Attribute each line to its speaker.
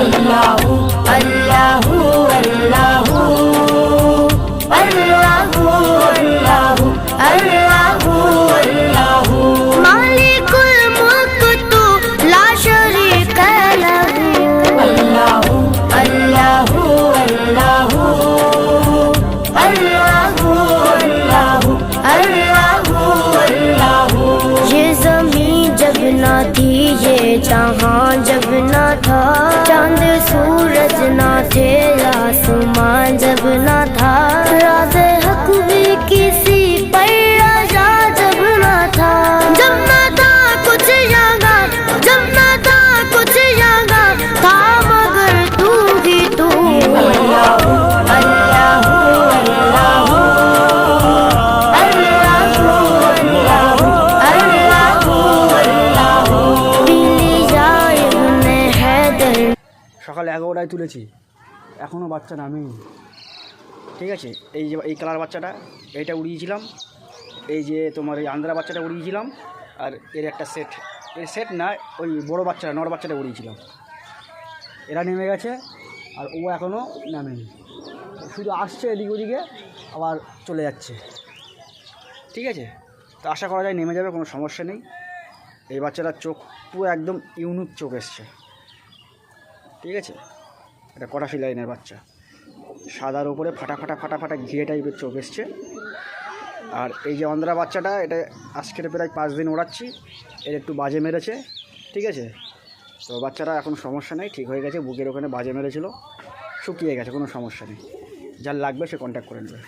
Speaker 1: अल्लाहु अल्लाहु अल्लाहु अल्लाहु अल्लाहु अल्लाहु अल्लाहु मालिकुल मुल्क तू ला शरीक लहू अल्लाहु अल्लाहु अल्लाहु अल्लाहु अल्लाहु अल्लाहु अल्लाहु ये ज़मीन जब ना थी ये जहां जब ना था चांद सूरज ना थे आसमां जब ना था राज़ हक भी किसी पर आजा जब ना था कुछ यहाँ जब ना था कुछ यहाँ था मगर तू ही तू अल्लाहु अल्लाहु अल्लाहु अल्लाहु अल्लाहु अल्लाहु अल्लाहु बिली जाए इब्ने हैदर।
Speaker 2: সকাল 11টায় তুলেছি, এখনও বাচ্চা নামেই। ঠিক আছে, এই যে এই কালার বাচ্চাটা এইটা উড়িয়েছিলাম, এই যে তোমার এই আন্দ্রা বাচ্চাটা উড়িয়েছিলাম, আর এর একটা সেট, এর সেট না ওই বড়ো বাচ্চাটা নর বাচ্চাটা উড়িয়েছিলাম। এরা নেমে গেছে আর ও এখনও নামেনি, শুধু আসছে এদিক ওদিকে আবার চলে যাচ্ছে। ঠিক আছে, তো আশা করা যায় নেমে যাবে, কোনো সমস্যা নেই। এই বাচ্চাটার চোখ পুরো একদম ইউনিক চোখ এসছে। ঠিক আছে, এটা কটাশি লাইনের বাচ্চা, সাদার উপরে ফাটা ফাটা ফাটা ফাটা ঘিয়ে টাইপের চোখ এসছে। আর এই যে অন্ধ্রা বাচ্চাটা, এটা আজকের প্রায় 5 দিন ওড়াচ্ছি, এর একটু বাজে মেরেছে। ঠিক আছে, তো বাচ্চাটা এখন সমস্যা নেই, ঠিক হয়ে গেছে। বুকের ওখানে বাজে মেরেছিল, শুকিয়ে গেছে, কোনো সমস্যা নেই। যার লাগবে সে কন্ট্যাক্ট করে নেবে।